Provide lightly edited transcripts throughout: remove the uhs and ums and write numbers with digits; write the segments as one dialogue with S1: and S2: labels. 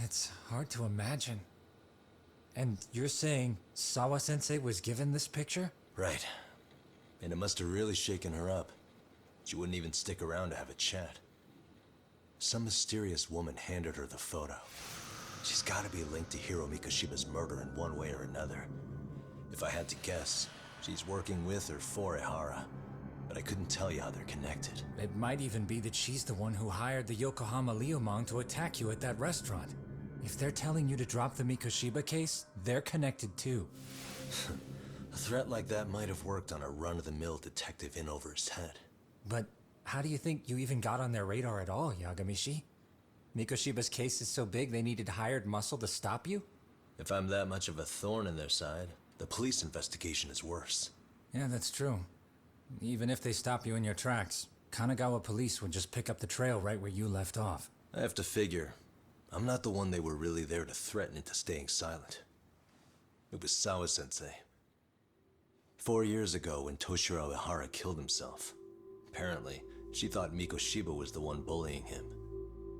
S1: It's hard to imagine. And you're saying Sawa-sensei was given this picture?
S2: Right. And it must have really shaken her up. She wouldn't even stick around to have a chat. Some mysterious woman handed her the photo. She's gotta be linked to Hiro Mikoshiba's murder in one way or another. If I had to guess, she's working with or for Ehara. But I couldn't tell you how they're connected.
S1: It might even be that she's the one who hired the Yokohama Liumang to attack you at that restaurant. If they're telling you to drop the Mikoshiba case, they're connected too.
S2: A threat like that might have worked on a run-of-the-mill detective in over his head.
S1: But how do you think you even got on their radar at all, Yagami-shi? Mikoshiba's case is so big they needed hired muscle to stop you?
S2: If I'm that much of a thorn in their side, the police investigation is worse.
S1: Yeah, that's true. Even if they stop you in your tracks, Kanagawa police would just pick up the trail right where you left off.
S2: I have to figure, I'm not the one they were really there to threaten into staying silent. It was Sawa-sensei. 4 years ago when Toshiro Ehara killed himself, apparently, she thought Mikoshiba was the one bullying him.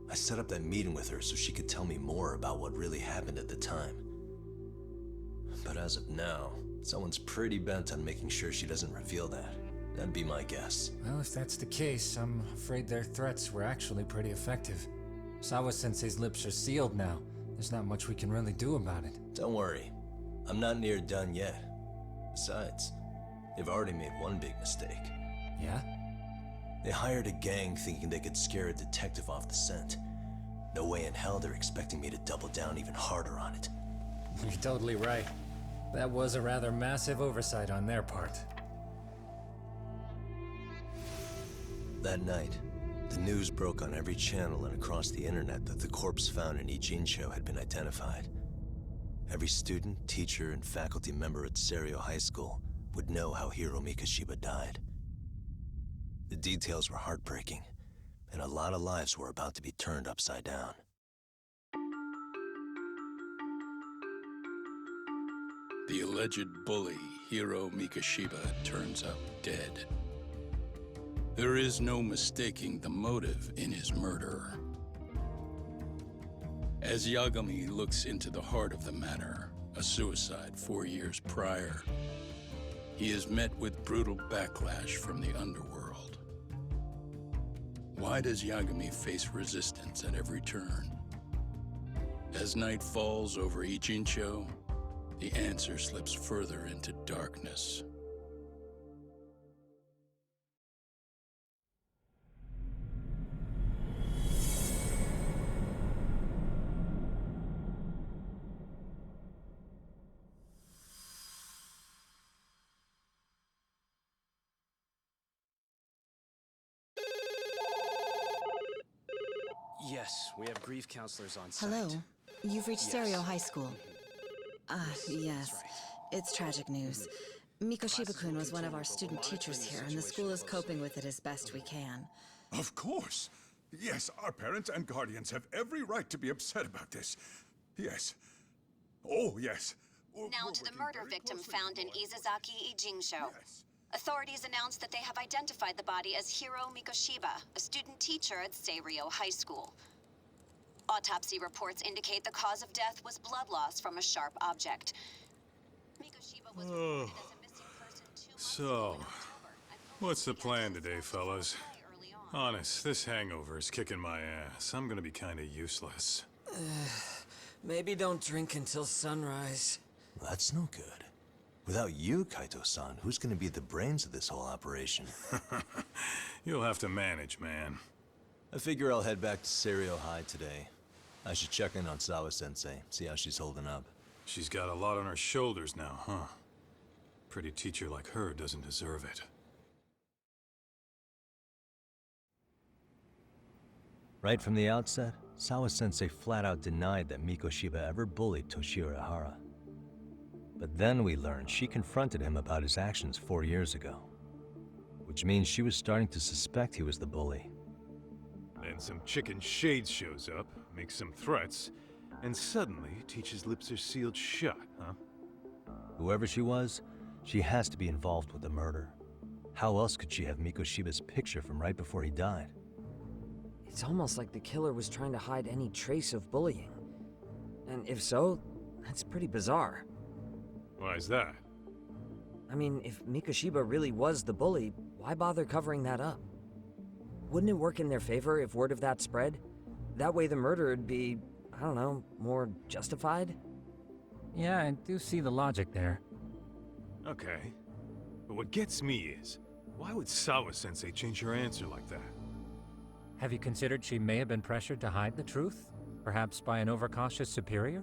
S2: I set up that meeting with her so she could tell me more about what really happened at the time. But as of now, someone's pretty bent on making sure she doesn't reveal that. That'd be my guess.
S1: Well, if that's the case, I'm afraid their threats were actually pretty effective. Sawa-sensei's lips are sealed now. There's not much we can really do about it.
S2: Don't worry. I'm not near done yet. Besides, they've already made one big mistake.
S1: Yeah?
S2: They hired a gang thinking they could scare a detective off the scent. No way in hell they're expecting me to double down even harder on it.
S1: You're totally right. That was a rather massive oversight on their part.
S2: That night, the news broke on every channel and across the internet that the corpse found in Ijincho had been identified. Every student, teacher, and faculty member at Seiryo High School would know how Hiro Mikoshiba died. The details were heartbreaking, and a lot of lives were about to be turned upside down.
S3: The alleged bully, Hiro Mikoshiba, turns up dead. There is no mistaking the motive in his murder. As Yagami looks into the heart of the matter, a suicide 4 years prior, he is met with brutal backlash from the underworld. Why does Yagami face resistance at every turn? As night falls over Ijincho, the answer slips further into darkness.
S4: Yes, we have grief counselors on site.
S5: Hello. You've reached
S4: Yes.
S5: Seiryo High School. Yes.
S4: That's right.
S5: It's tragic news. Mikoshiba-kun was one of our student teachers here, and the school is coping with it as best we can.
S6: Of course. Yes, our parents and guardians have every right to be upset about this. Yes. Oh, yes.
S7: Now
S6: We're
S7: to the
S6: working
S7: murder
S6: very
S7: victim
S6: closely
S7: found in
S6: with law
S7: Izazaki, Ijincho.
S6: Yes.
S7: Authorities announced that they have identified the body as Hiro Mikoshiba, a student teacher at Seiryo High School. Autopsy reports indicate the cause of death was blood loss from a sharp object. Mikoshiba was reported as a missing person 2 months
S8: So,
S7: ago in October, and
S8: what's the
S7: police
S8: plan
S7: began
S8: today,
S7: to
S8: fellas?
S7: very early on.
S8: Honest, this hangover is kicking my ass. I'm gonna be kinda useless.
S9: Maybe don't drink until sunrise.
S2: That's no good. Without you, Kaito-san, who's gonna be the brains of this whole operation?
S8: You'll have to manage, man.
S2: I figure I'll head back to Seiryo High today. I should check in on Sawa-sensei, see how she's holding up.
S8: She's got a lot on her shoulders now, huh? Pretty teacher like her doesn't deserve it.
S2: Right from the outset, Sawa-sensei flat out denied that Mikoshiba ever bullied Toshiro Ehara. But then we learned she confronted him about his actions 4 years ago. Which means she was starting to suspect he was the bully.
S8: Then some chicken shades shows up, makes some threats, and suddenly teacher's lips are sealed shut, huh?
S2: Whoever she was, she has to be involved with the murder. How else could she have Mikoshiba's picture from right before he died?
S9: It's almost like the killer was trying to hide any trace of bullying. And if so, that's pretty bizarre.
S8: Why is that?
S9: I mean, if Mikoshiba really was the bully, why bother covering that up? Wouldn't it work in their favor if word of that spread? That way the murder would be, I don't know, more justified?
S1: Yeah, I do see the logic there.
S8: Okay. But what gets me is, why would Sawa-sensei change her answer like that?
S1: Have you considered she may have been pressured to hide the truth? Perhaps by an overcautious superior?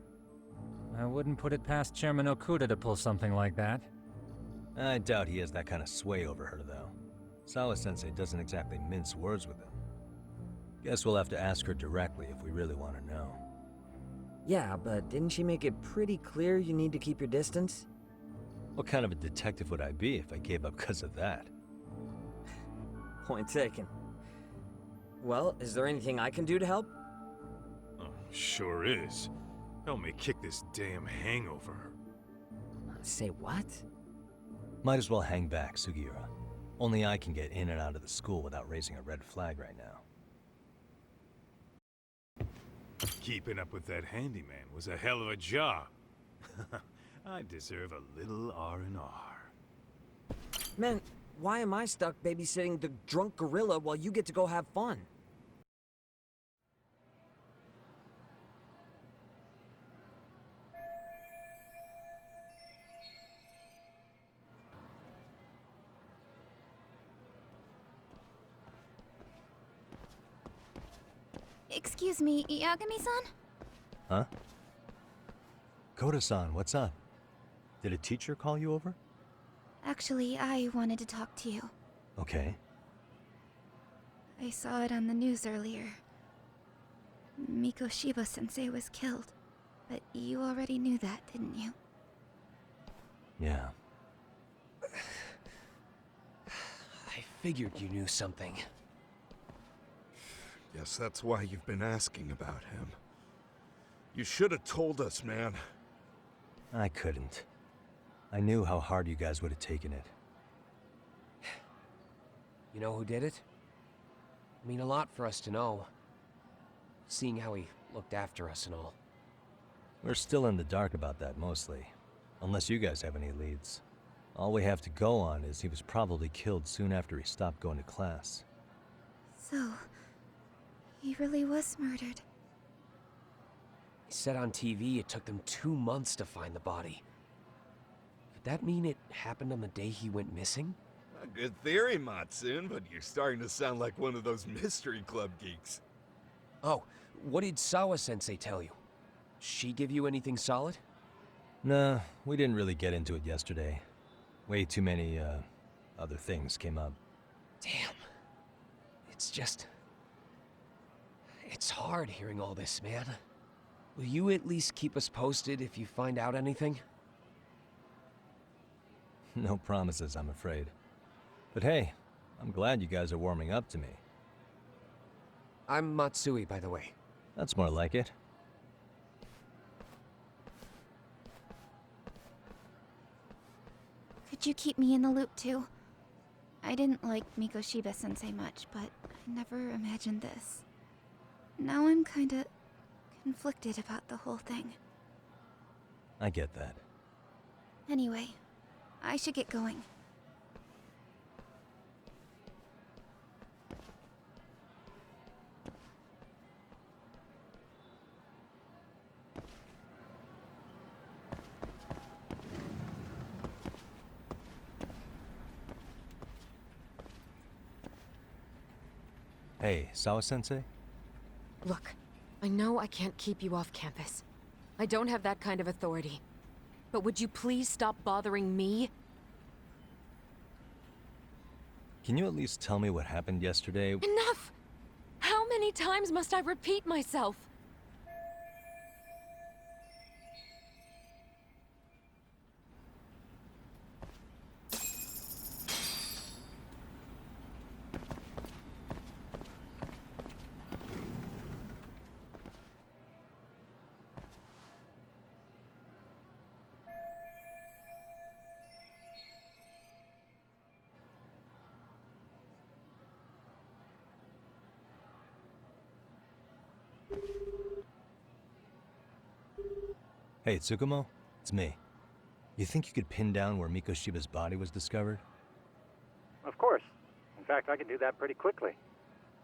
S1: I wouldn't put it past Chairman Okuda to pull something like that.
S2: I doubt he has that kind of sway over her, though. Sawa-sensei doesn't exactly mince words with him. Guess we'll have to ask her directly if we really want to know.
S9: Yeah, but didn't she make it pretty clear you need to keep your distance?
S2: What kind of a detective would I be if I gave up because of that?
S9: Point taken. Well, is there anything I can do to help?
S8: Oh, sure is. Help me kick this damn hangover.
S9: Say what?
S2: Might as well hang back, Sugiura. Only I can get in and out of the school without raising a red flag right now.
S8: Keeping up with that handyman was a hell of a job. I deserve a little R&R.
S9: Man, why am I stuck babysitting the drunk gorilla while you get to go have fun?
S10: Excuse me, Yagami-san?
S2: Huh? Koda-san, what's up? Did a teacher call you over?
S10: Actually, I wanted to talk to you.
S2: Okay.
S10: I saw it on the news earlier. Mikoshiba-sensei was killed. But you already knew that, didn't you?
S2: Yeah.
S4: I figured you knew something.
S11: Guess that's why you've been asking about him. You should have told us, man.
S2: I couldn't. I knew how hard you guys would have taken it.
S4: You know who did it? I mean, a lot for us to know. Seeing how he looked after us and all.
S2: We're still in the dark about that, mostly. Unless you guys have any leads. All we have to go on is he was probably killed soon after he stopped going to class.
S10: So, he really was murdered.
S4: He said on TV it took them 2 months to find the body. Could that mean it happened on the day he went missing?
S11: A good theory, Matsun, but you're starting to sound like one of those mystery club geeks.
S4: Oh, what did Sawa-sensei tell you? She give you anything solid?
S2: Nah, we didn't really get into it yesterday. Way too many, other things came up.
S4: Damn. It's just... It's hard hearing all this, man. Will you at least keep us posted if you find out anything?
S2: No promises, I'm afraid. But hey, I'm glad you guys are warming up to me.
S4: I'm Matsui, by the way.
S2: That's more like it.
S10: Could you keep me in the loop too? I didn't like Mikoshiba-sensei much, but I never imagined this. Now I'm kinda conflicted about the whole thing.
S2: I get that.
S10: Anyway, I should get going.
S2: Hey, Sawa-sensei?
S12: Look, I know I can't keep you off campus. I don't have that kind of authority. But would you please stop bothering me?
S2: Can you at least tell me what happened yesterday?
S12: Enough! How many times must I repeat myself?
S2: Hey, Tsukumo? It's me. You think you could pin down where Mikoshiba's body was discovered?
S13: Of course. In fact, I can do that pretty quickly.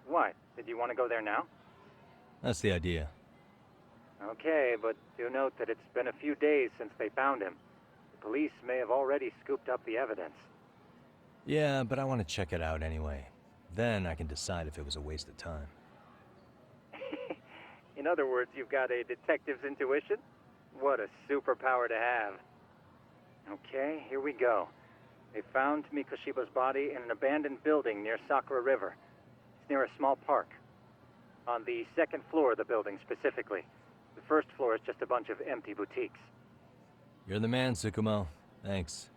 S13: What? Did you want to go there now?
S2: That's the idea.
S13: Okay, but do note that it's been a few days since they found him. The police may have already scooped up the evidence.
S2: Yeah, but I want to check it out anyway. Then I can decide if it was a waste of time.
S13: In other words, you've got a detective's intuition? What a superpower to have. Okay, here we go. They found Mikoshiba's body in an abandoned building near Sakura River. It's near a small park. On the second floor of the building, specifically. The first floor is just a bunch of empty boutiques.
S2: You're the man, Tsukumo. Thanks.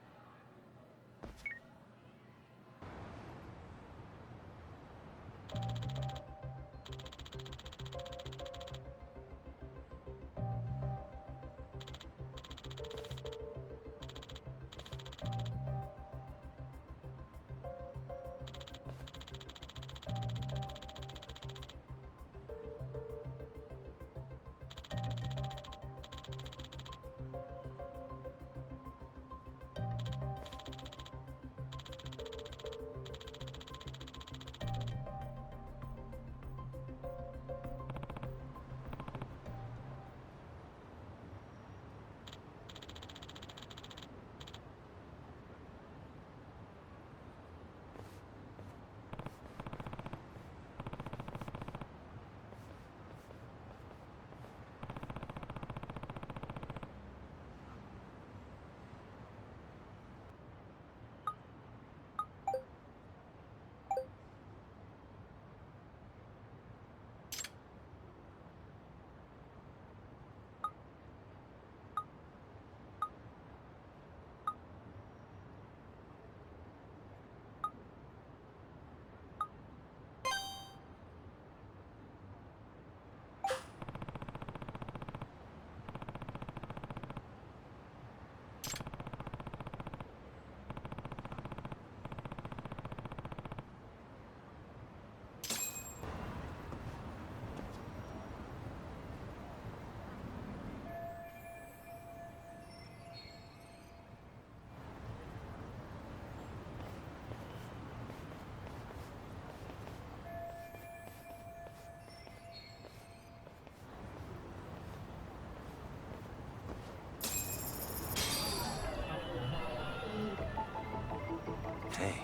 S2: Hey.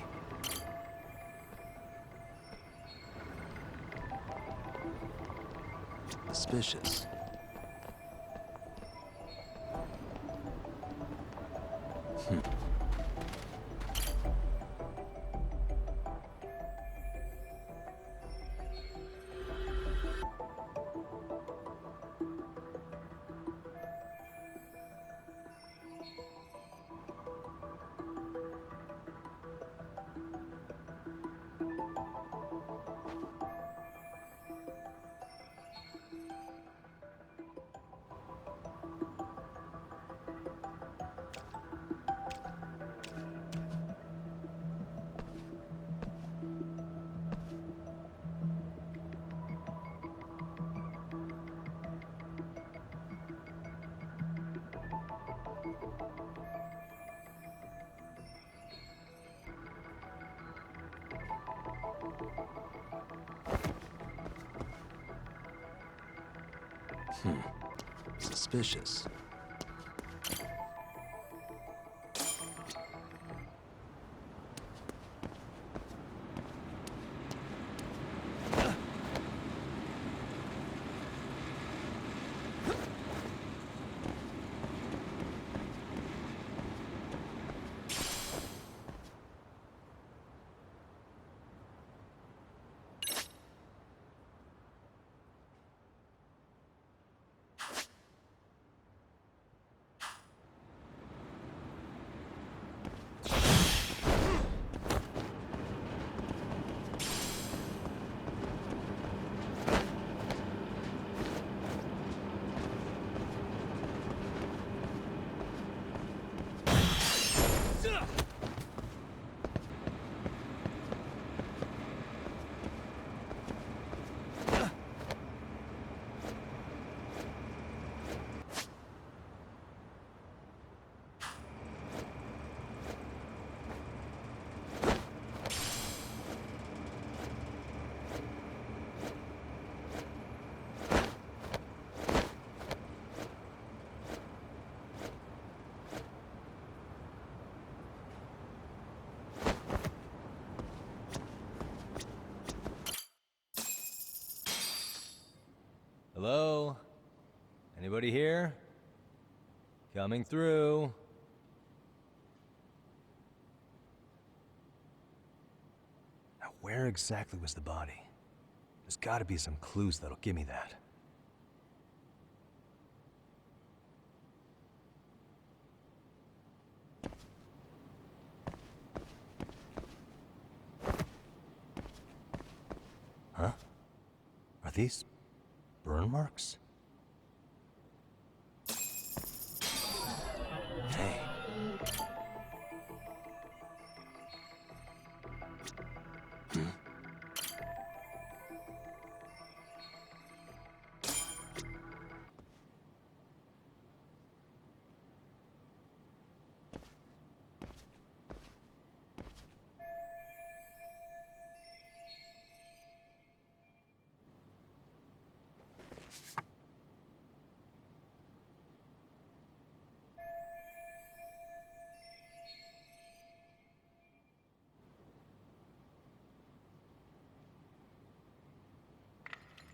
S2: Suspicious. Suspicious. Hello? Anybody here? Coming through. Now, where exactly was the body? There's gotta be some clues that'll give me that. Huh? Are these burn marks? Hey.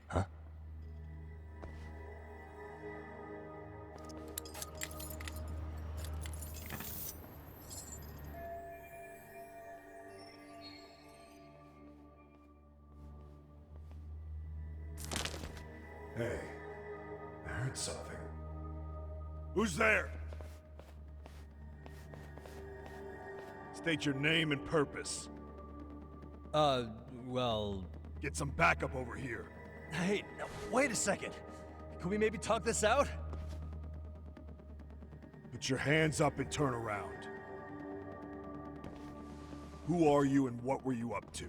S2: Huh?
S6: Hey, I heard something. Who's there? State your name and purpose.
S2: Well...
S6: Get some backup over here.
S2: Hey, now, wait a second. Can we maybe talk this out?
S6: Put your hands up and turn around. Who are you and what were you up to?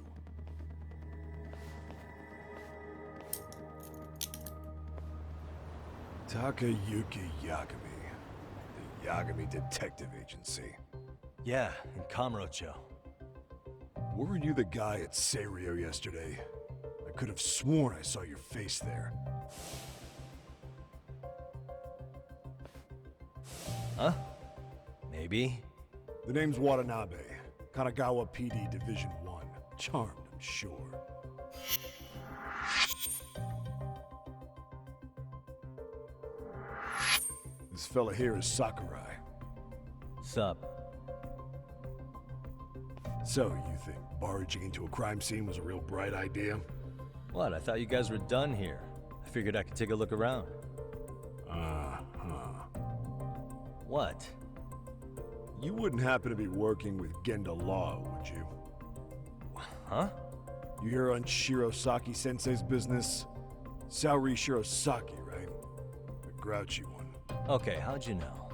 S6: Takayuki Yagami. The Yagami Detective Agency.
S2: Yeah, in Kamurocho.
S6: Weren't you the guy at Seirio yesterday? I could have sworn I saw your face there.
S2: Huh? Maybe.
S6: The name's Watanabe. Kanagawa PD Division 1. Charmed, I'm sure. This fella here is Sakurai.
S2: Sup?
S6: So, you think barging into a crime scene was a real bright idea?
S2: What? I thought you guys were done here. I figured I could take a look around. What?
S6: You wouldn't happen to be working with Genda Law, would you?
S2: Huh?
S6: You hear on Shirosaki-sensei's business? Saori Shirosaki, right? The grouchy one.
S2: Okay, how'd you know?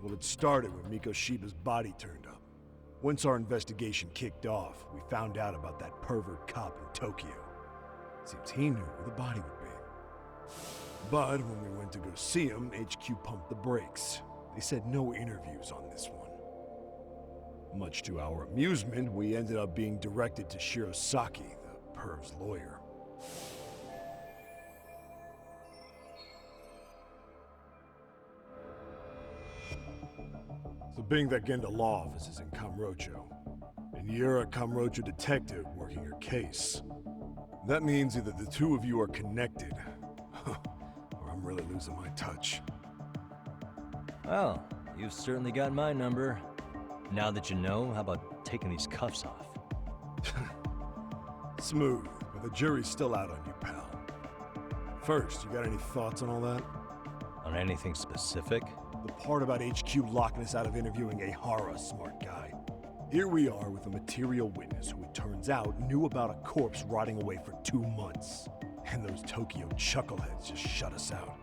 S6: Well, it started when Mikoshiba's body turned up. Once our investigation kicked off, we found out about that pervert cop in Tokyo. Seems he knew where the body would be. But when we went to go see him, HQ pumped the brakes. They said no interviews on this one. Much to our amusement, we ended up being directed to Shirosaki, the perv's lawyer. So being that Genda Law office is in Kamurocho, and you're a Kamurocho detective working your case, that means either the two of you are connected, or I'm really losing my touch.
S2: Well, you've certainly got my number. Now that you know, how about taking these cuffs off?
S6: Smooth, but the jury's still out on you, pal. First, you got any thoughts on all that?
S2: On anything specific?
S6: The part about HQ locking us out of interviewing a Hara smart guy. Here we are with a material witness who it turns out knew about a corpse rotting away for 2 months. And those Tokyo chuckleheads just shut us out.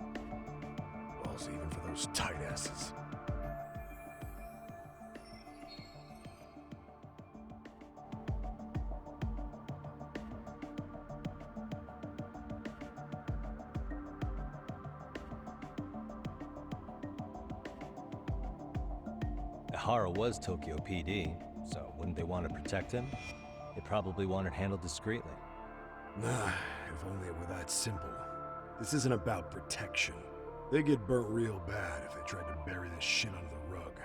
S6: Balls even for those tight asses.
S2: Hara was Tokyo PD, so wouldn't they want to protect him? They probably want it handled discreetly.
S6: Nah, if only it were that simple. This isn't about protection. They get burnt real bad if they tried to bury this shit under the rug.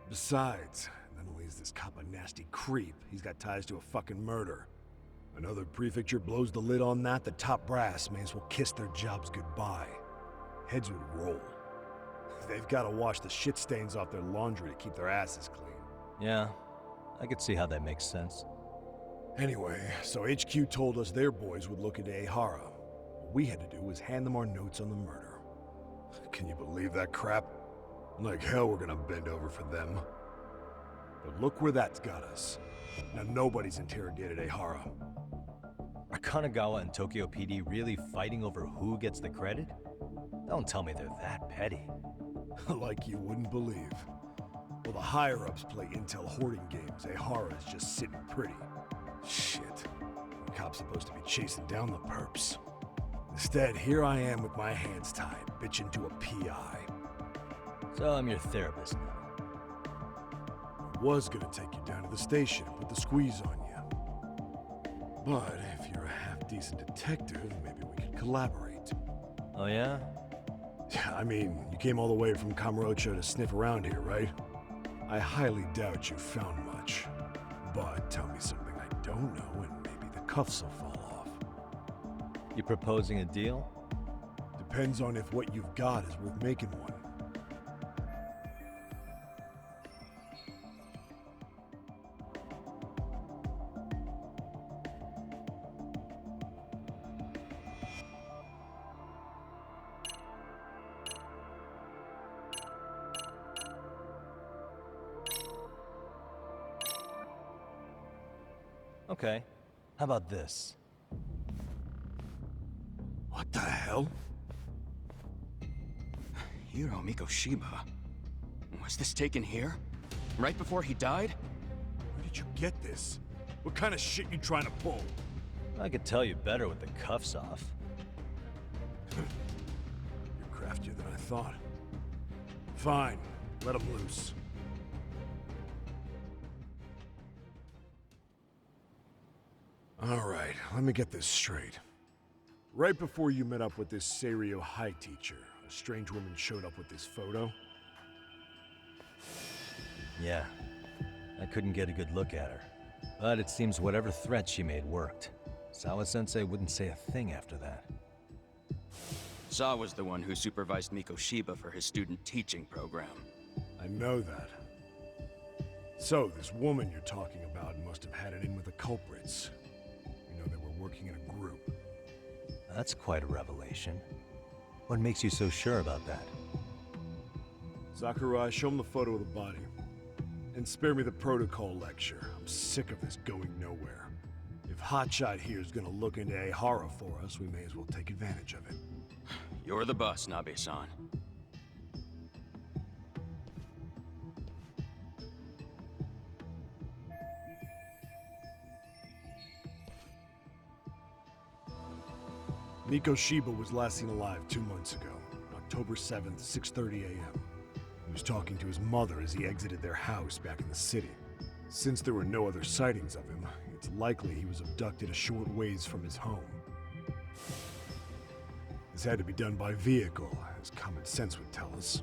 S6: Besides, not only is this cop a nasty creep, he's got ties to a fucking murder. Another prefecture blows the lid on that, the top brass may as well kiss their jobs goodbye. Heads would roll. They've got to wash the shit stains off their laundry to keep their asses clean.
S2: Yeah, I could see how that makes sense.
S6: Anyway, so HQ told us their boys would look into Ehara. What we had to do was hand them our notes on the murder. Can you believe that crap? Like hell we're gonna bend over for them. But look where that's got us. Now nobody's interrogated Ehara.
S2: Are Kanagawa and Tokyo PD really fighting over who gets the credit? Don't tell me they're that petty.
S6: Like you wouldn't believe. Well, the higher-ups play intel hoarding games. Ehara is just sitting pretty. Shit. The cop's supposed to be chasing down the perps. Instead, here I am with my hands tied, bitching to a PI.
S2: So I'm your therapist now.
S6: I was gonna take you down to the station and put the squeeze on you. But if you're a half-decent detective, maybe we could collaborate.
S2: Oh yeah?
S6: Yeah, I mean, you came all the way from Kamurocho to sniff around here, right? I highly doubt you found much. But tell me something I don't know and maybe the cuffs will fall off.
S2: You proposing a deal?
S6: Depends on if what you've got is worth making one.
S2: Okay. How about this?
S6: What the hell?
S14: Hiro Mikoshiba. Was this taken here? Right before he died?
S6: Where did you get this? What kind of shit you trying to pull?
S2: I could tell you better with the cuffs off.
S6: You're craftier than I thought. Fine. Let him loose. Alright, let me get this straight. Right before you met up with this Seiryo High teacher, a strange woman showed up with this photo?
S2: Yeah. I couldn't get a good look at her. But it seems whatever threat she made worked. Sawa-sensei wouldn't say a thing after that.
S14: Sawa's the one who supervised Mikoshiba for his student teaching program.
S6: I know that. So, this woman you're talking about must have had it in with the culprits. You know, they were working in a group.
S2: That's quite a revelation. What makes you so sure about that?
S6: Sakurai, show him the photo of the body. And spare me the protocol lecture. I'm sick of this going nowhere. If Hotshot here is gonna look into Ehara for us, we may as well take advantage of it.
S14: You're the boss, Nabe-san.
S6: Mikoshiba was last seen alive 2 months ago, October 7th, 6:30 a.m. He was talking to his mother as he exited their house back in the city. Since there were no other sightings of him, it's likely he was abducted a short ways from his home. This had to be done by vehicle, as common sense would tell us.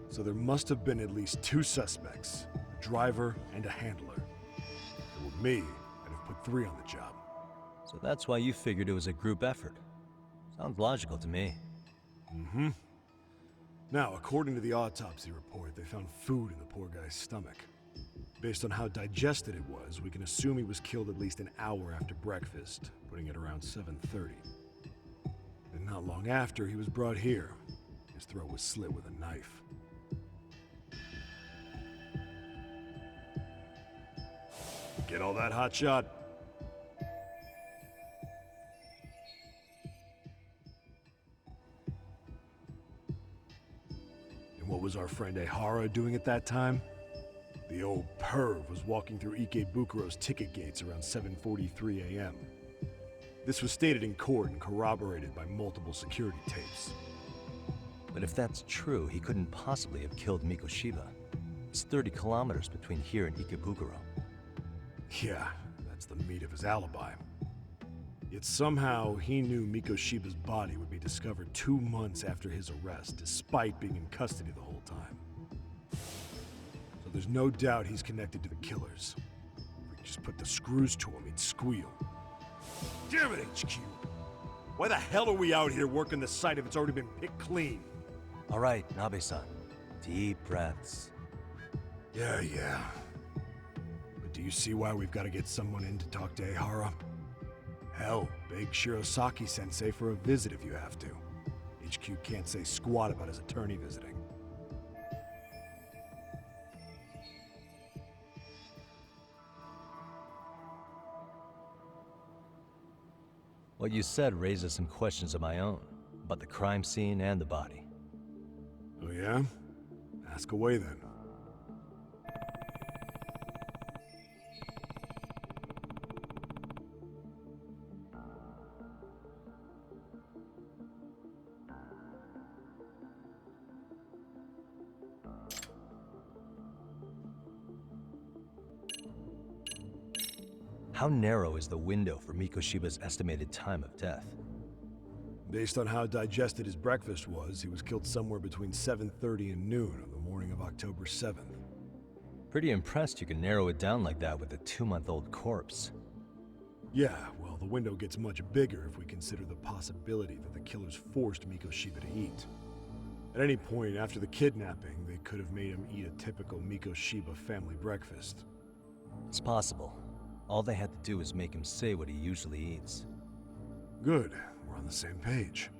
S6: So there must have been at least 2 suspects, a driver and a handler. If it were me, I'd have put 3 on the job.
S2: So that's why you figured it was a group effort. Sounds logical to me.
S6: Mm-hmm. Now, according to the autopsy report, they found food in the poor guy's stomach. Based on how digested it was, we can assume he was killed at least an hour after breakfast, putting it around 7:30. And not long after, he was brought here. His throat was slit with a knife. Get all that, Hotshot? And what was our friend Ehara doing at that time? The old perv was walking through Ikebukuro's ticket gates around 7:43 a.m. This was stated in court and corroborated by multiple security tapes.
S2: But if that's true, he couldn't possibly have killed Mikoshiba. It's 30 kilometers between here and Ikebukuro.
S6: Yeah, that's the meat of his alibi. Yet somehow he knew Mikoshiba's body would be discovered 2 months after his arrest, despite being in custody the whole time. So there's no doubt he's connected to the killers. If we could just put the screws to him, he'd squeal. Damn it, HQ! Why the hell are we out here working the site if it's already been picked clean?
S2: All right, Nabe-san. Deep breaths.
S6: Yeah. But do you see why we've got to get someone in to talk to Ehara? Hell, beg Shirosaki-sensei for a visit if you have to. HQ can't say squat about his attorney visiting.
S2: What you said raises some questions of my own, about the crime scene and the body.
S6: Oh yeah? Ask away then.
S2: How narrow is the window for Mikoshiba's estimated time of death?
S6: Based on how digested his breakfast was, he was killed somewhere between 7:30 and noon on the morning of October 7th.
S2: Pretty impressed you can narrow it down like that with a 2-month-old corpse.
S6: Yeah, well, the window gets much bigger if we consider the possibility that the killers forced Mikoshiba to eat. At any point after the kidnapping, they could have made him eat a typical Mikoshiba family breakfast.
S2: It's possible. All they had to do was make him say what he usually eats.
S6: Good, we're on the same page.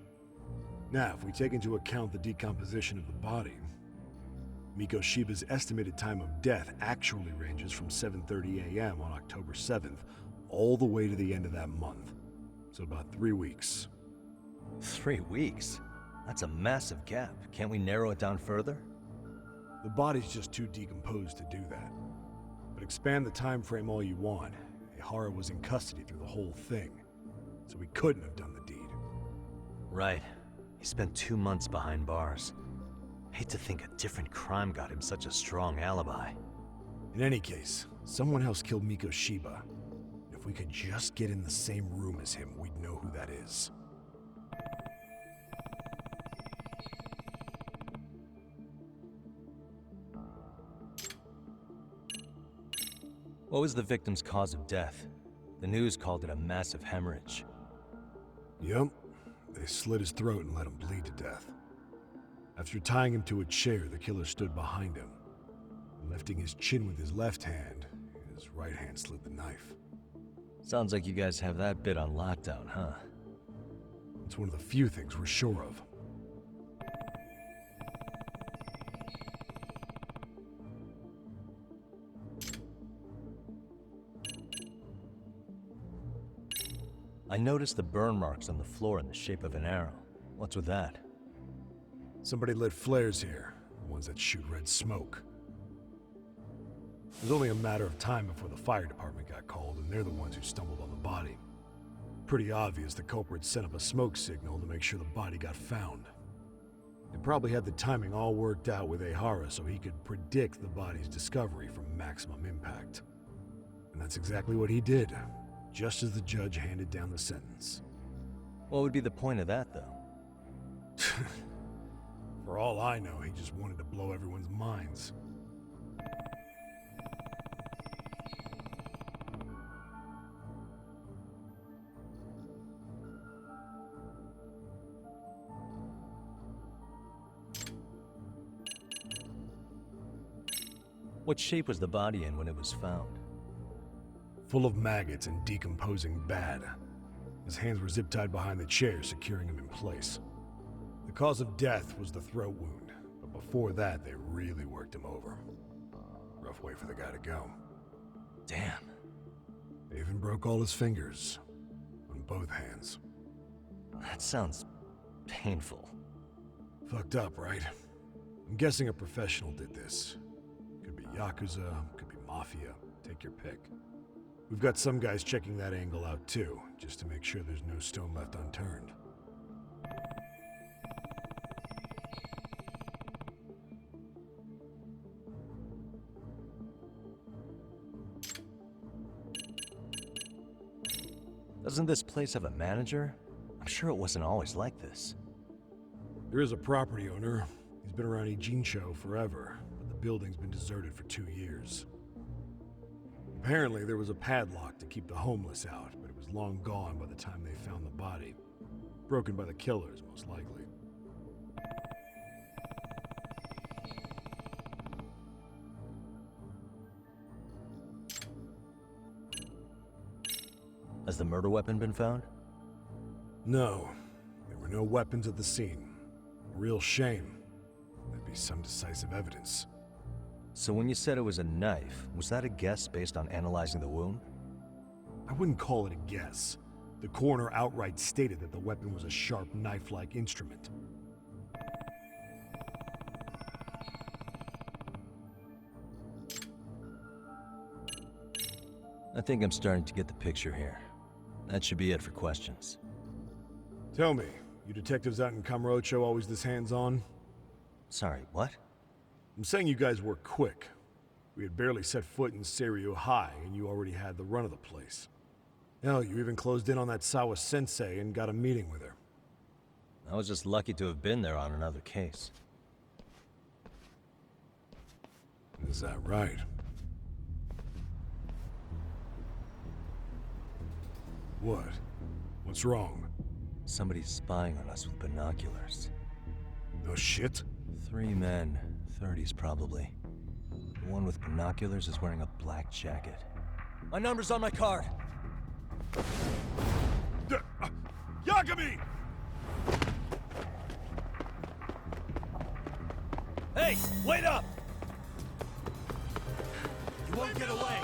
S6: Now, if we take into account the decomposition of the body, Mikoshiba's estimated time of death actually ranges from 7:30 a.m. on October 7th all the way to the end of that month. So about 3 weeks.
S2: 3 weeks? That's a massive gap. Can't we narrow it down further?
S6: The body's just too decomposed to do that. But expand the time frame all you want. Ehara was in custody through the whole thing, so he couldn't have done the deed.
S2: Right. He spent 2 months behind bars. Hate to think a different crime got him such a strong alibi.
S6: In any case, someone else killed Mikoshiba. If we could just get in the same room as him, we'd know who that is.
S2: What was the victim's cause of death? The news called it a massive hemorrhage.
S6: Yup. They slit his throat and let him bleed to death. After tying him to a chair, the killer stood behind him. Lifting his chin with his left hand, his right hand slid the knife.
S2: Sounds like you guys have that bit on lockdown, huh?
S6: It's one of the few things we're sure of.
S2: I noticed the burn marks on the floor in the shape of an arrow. What's with that?
S6: Somebody lit flares here, the ones that shoot red smoke. It was only a matter of time before the fire department got called, and they're the ones who stumbled on the body. Pretty obvious the culprit set up a smoke signal to make sure the body got found. They probably had the timing all worked out with Ehara so he could predict the body's discovery from maximum impact. And that's exactly what he did, just as the judge handed down the sentence.
S2: What would be the point of that, though?
S6: For all I know, he just wanted to blow everyone's minds.
S2: What shape was the body in when it was found?
S6: Full of maggots and decomposing bad. His hands were zip-tied behind the chair, securing him in place. The cause of death was the throat wound, but before that, they really worked him over. Rough way for the guy to go.
S2: Damn.
S6: They even broke all his fingers. On both hands.
S2: That sounds painful.
S6: Fucked up, right? I'm guessing a professional did this. Could be Yakuza, could be Mafia. Take your pick. We've got some guys checking that angle out too, just to make sure there's no stone left unturned.
S2: Doesn't this place have a manager? I'm sure it wasn't always like this.
S6: There is a property owner. He's been around Ijincho forever, but the building's been deserted for 2 years. Apparently, there was a padlock to keep the homeless out, but it was long gone by the time they found the body. Broken by the killers, most likely.
S2: Has the murder weapon been found?
S6: No. There were no weapons at the scene. A real shame. There'd be some decisive evidence.
S2: So when you said it was a knife, was that a guess based on analyzing the wound?
S6: I wouldn't call it a guess. The coroner outright stated that the weapon was a sharp knife-like instrument.
S2: I think I'm starting to get the picture here. That should be it for questions.
S6: Tell me, you detectives out in Kamurocho always this hands-on?
S2: Sorry, what?
S6: I'm saying you guys work quick. We had barely set foot in Seiryo High, and you already had the run of the place. Hell, you even closed in on that Sawa-sensei and got a meeting with her.
S2: I was just lucky to have been there on another case.
S6: Is that right? What? What's wrong?
S2: Somebody's spying on us with binoculars.
S6: No shit?
S2: 3 men, 30s probably. The one with binoculars is wearing a black jacket. My number's on my card!
S6: Yagami!
S2: Hey, wait up! You won't get away!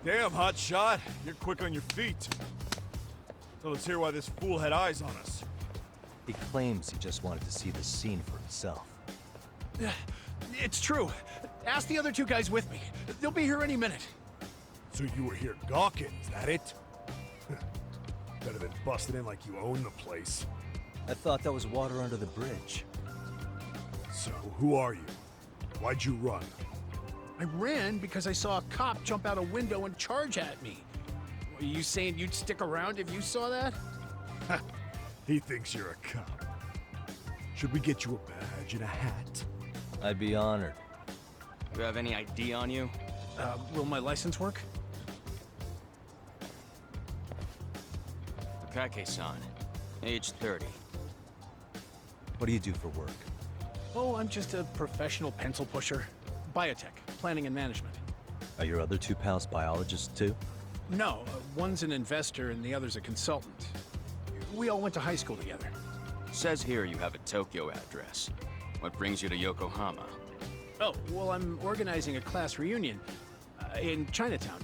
S6: Damn, hotshot. You're quick on your feet. So let's hear why this fool had eyes on us.
S2: He claims he just wanted to see the scene for himself.
S15: It's true. Ask the other 2 guys with me. They'll be here any minute.
S6: So you were here gawking, is that it? Better than busting in like you own the place.
S2: I thought that was water under the bridge.
S6: So, who are you? Why'd you run?
S15: I ran because I saw a cop jump out a window and charge at me. Were you saying you'd stick around if you saw that?
S6: He thinks you're a cop. Should we get you a badge and a hat?
S2: I'd be honored.
S14: You have any ID on you?
S15: Will my license work?
S14: Fukake-san, age 30.
S6: What do you do for work?
S15: Oh, I'm just a professional pencil pusher. Biotech, planning and management.
S6: Are your other two pals biologists too?
S15: No, one's an investor and the other's a consultant. We all went to high school together.
S14: Says here you have a Tokyo address. What brings you to Yokohama?
S15: Oh, well, I'm organizing a class reunion in Chinatown.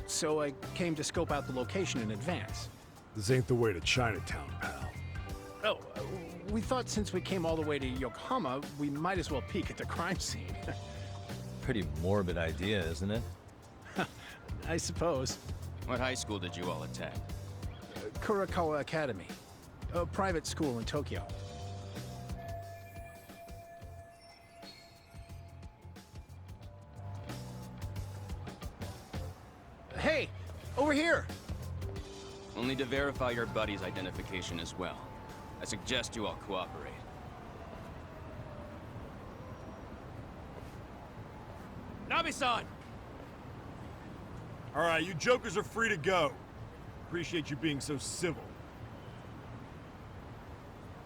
S15: So I came to scope out the location in advance.
S6: This ain't the way to Chinatown, pal.
S15: Oh, we thought since we came all the way to Yokohama, we might as well peek at the crime scene.
S6: Pretty morbid idea, isn't it?
S15: I suppose.
S14: What high school did you all attend?
S15: Kurakawa Academy, a private school in Tokyo. Hey, over here!
S14: We'll need to verify your buddy's identification as well. I suggest you all cooperate. Nabi-san!
S6: All right, you jokers are free to go. Appreciate you being so civil.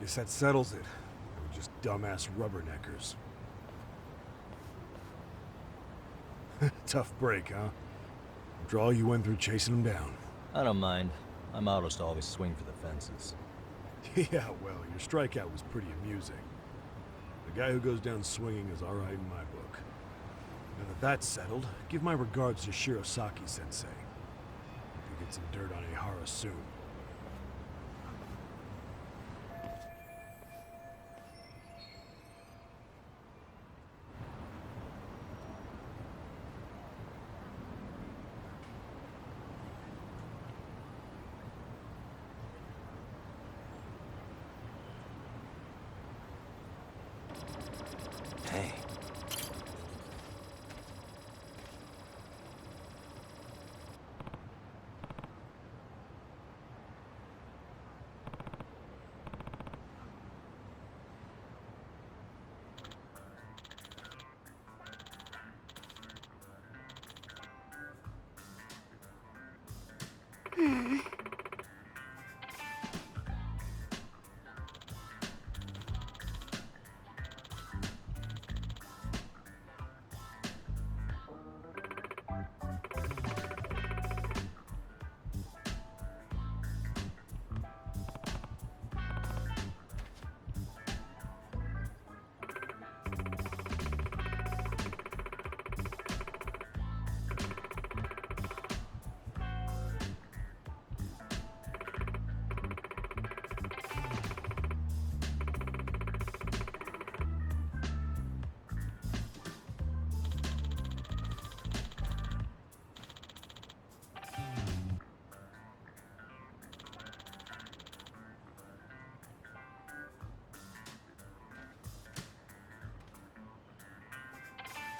S6: Guess that settles it. We're just dumbass rubberneckers. Tough break, huh? After all you went through chasing them down.
S16: I don't mind. My motto is to always swing for the fences.
S6: Yeah, well, your strikeout was pretty amusing. The guy who goes down swinging is all right in my book. Now that that's settled, give my regards to Shirosaki-sensei. Hope you get some dirt on Ihara soon.
S2: Hey.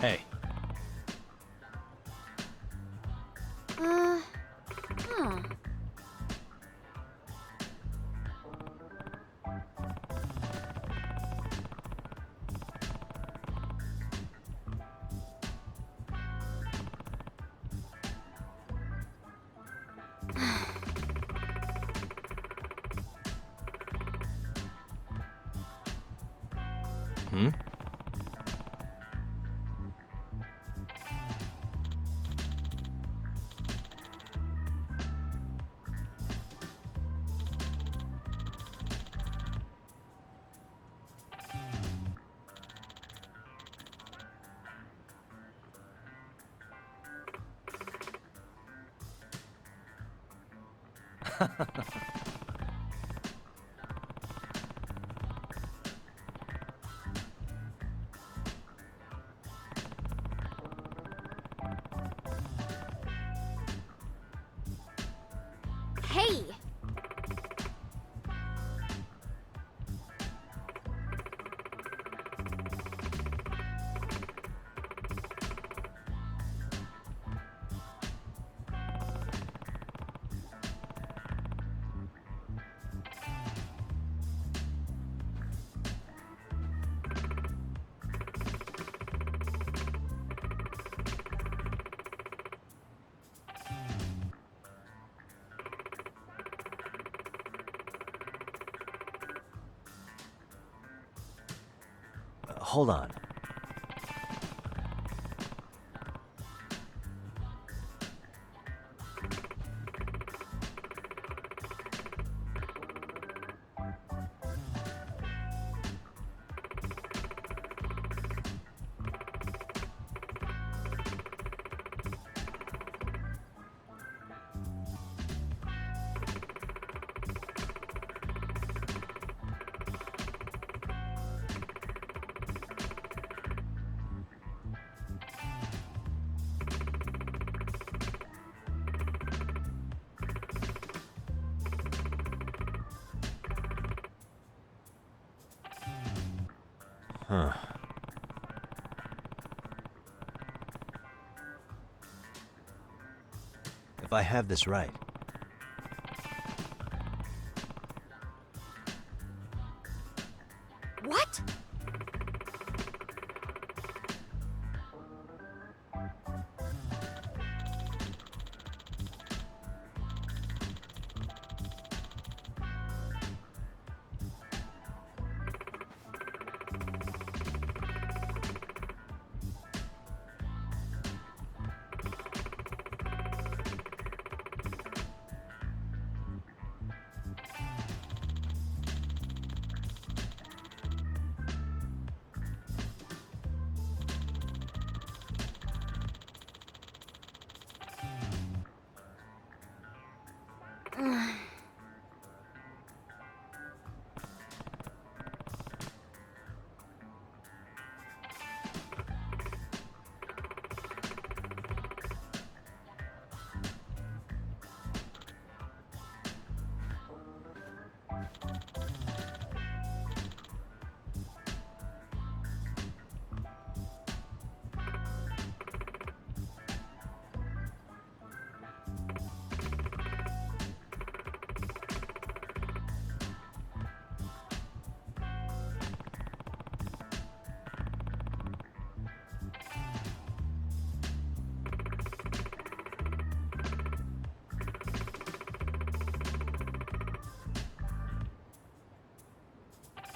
S16: Hey.
S10: Huh.
S16: Hmm?
S10: Hey!
S16: hold on. Huh. If I have this right,
S12: What?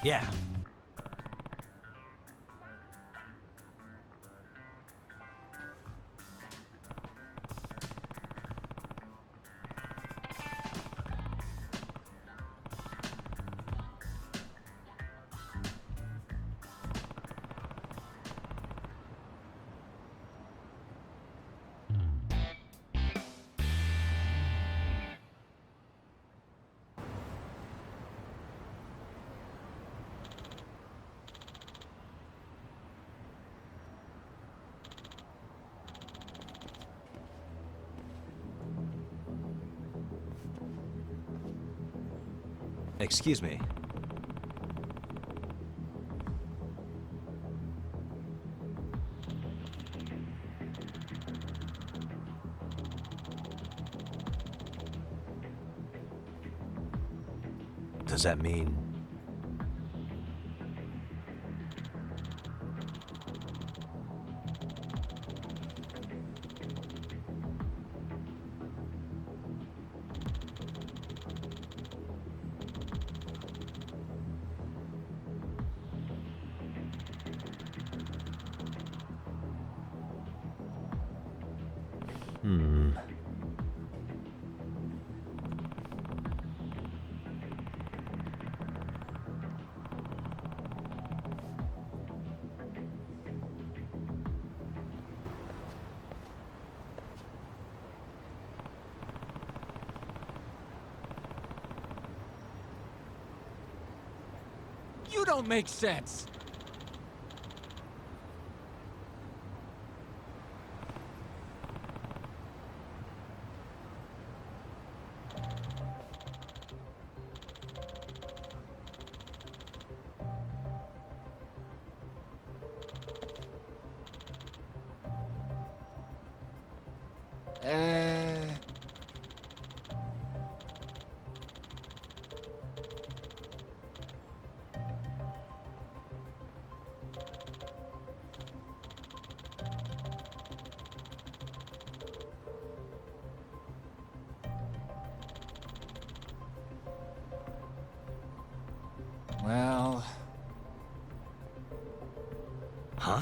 S16: yeah. Excuse me. Does that mean... Hmm.
S1: You don't make sense! Well...
S14: Huh?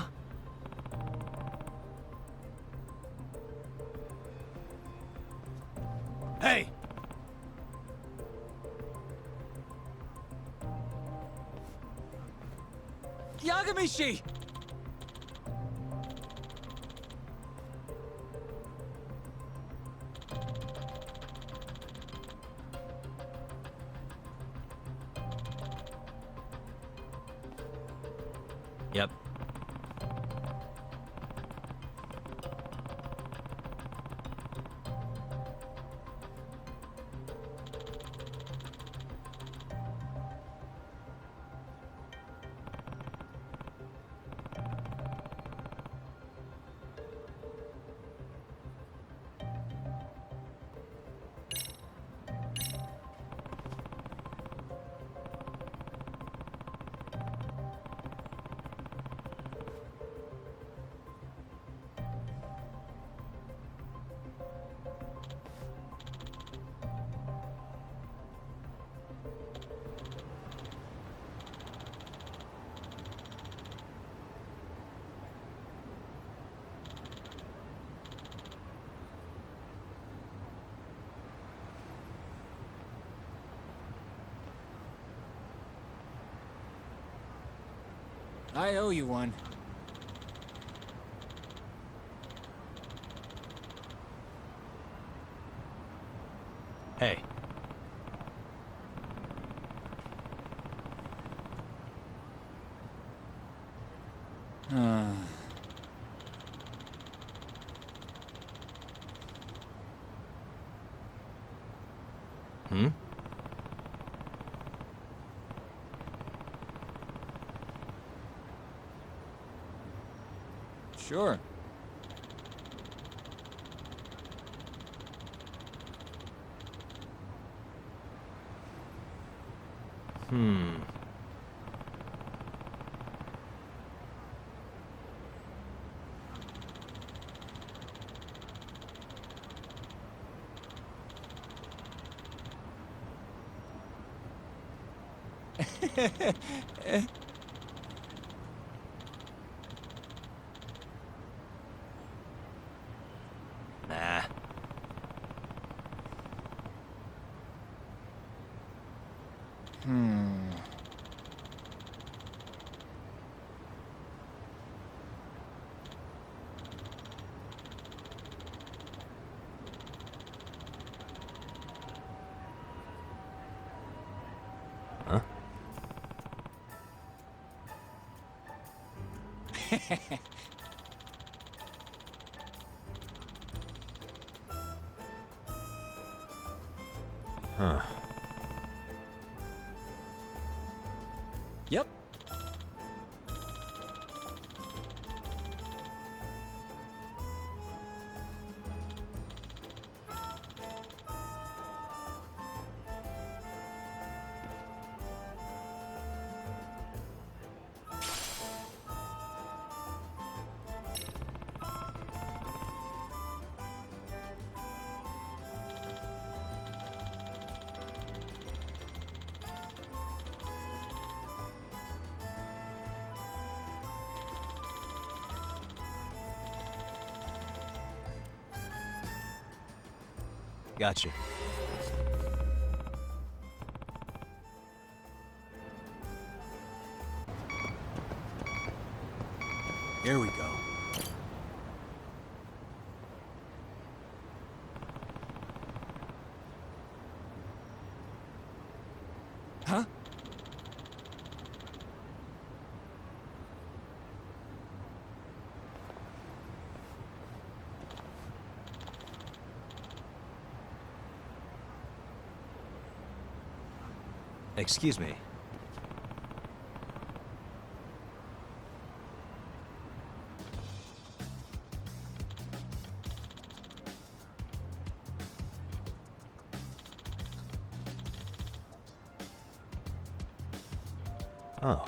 S15: Hey!
S9: Yagami-shi!
S16: Yep.
S1: I owe you one.
S16: Hey. Hmm?
S1: Sure.
S16: Hmm. Nah. Huh? Huh.
S1: Yep.
S16: Gotcha.
S2: Here we go.
S1: Huh?
S16: Excuse me. Oh.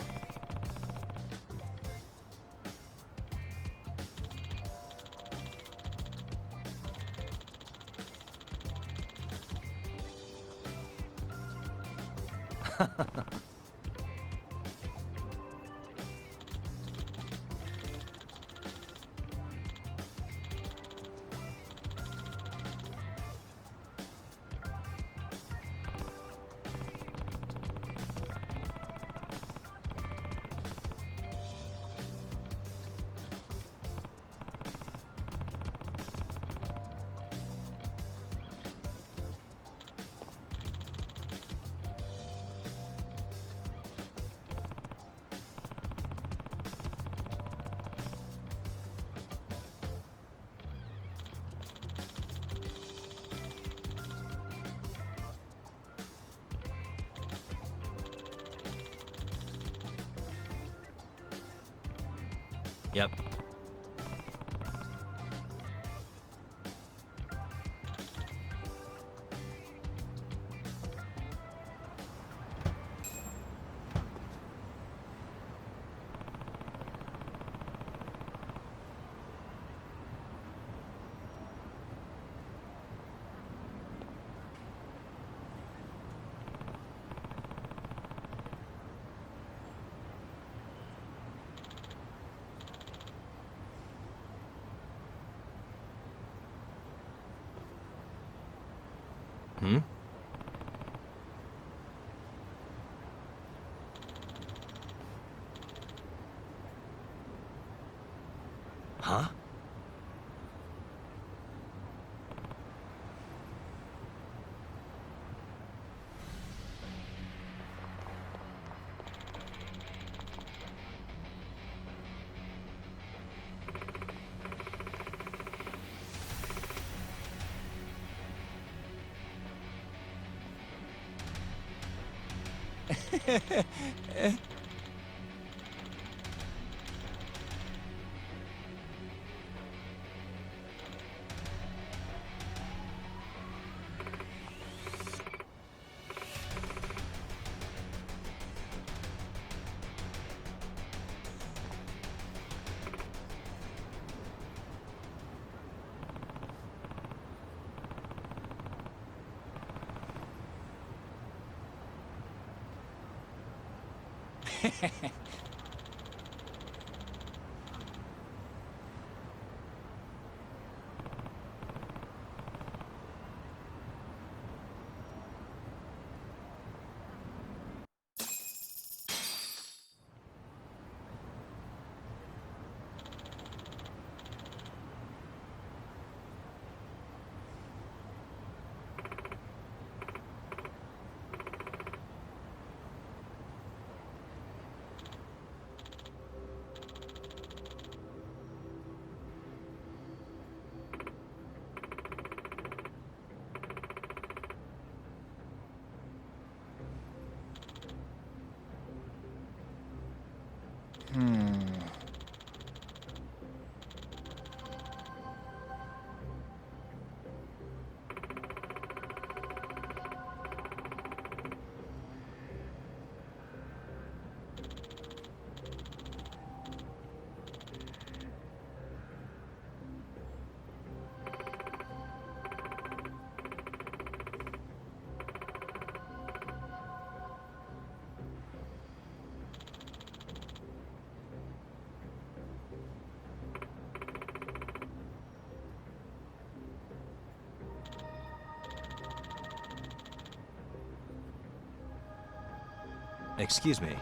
S16: Yep. Hmm? Huh? Excuse me.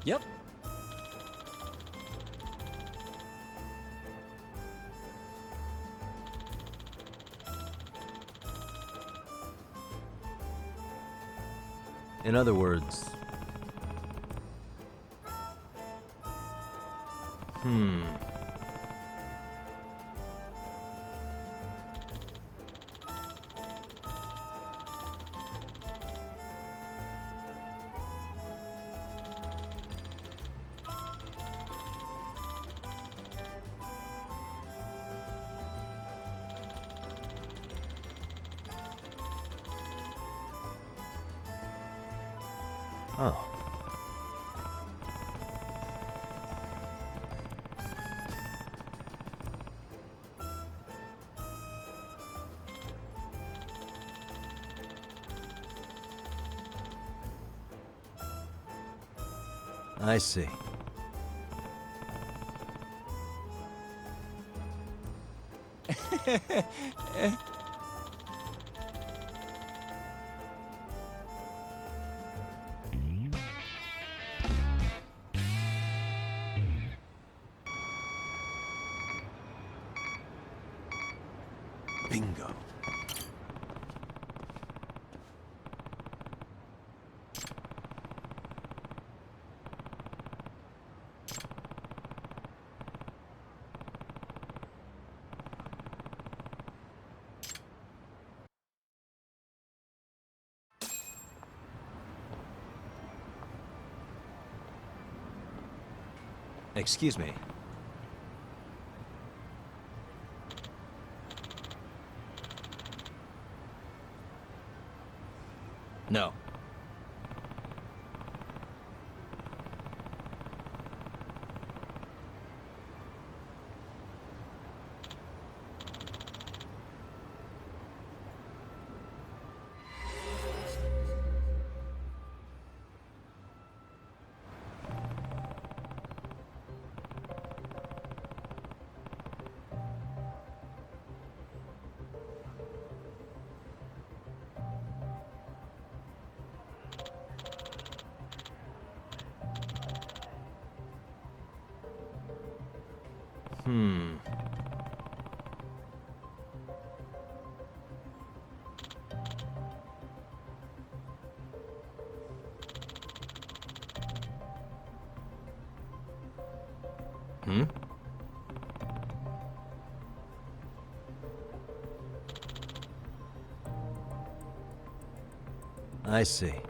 S16: Yep. In other words... Oh.
S2: I see. Bingo. Excuse me. No. Hmm. Hmm? I see.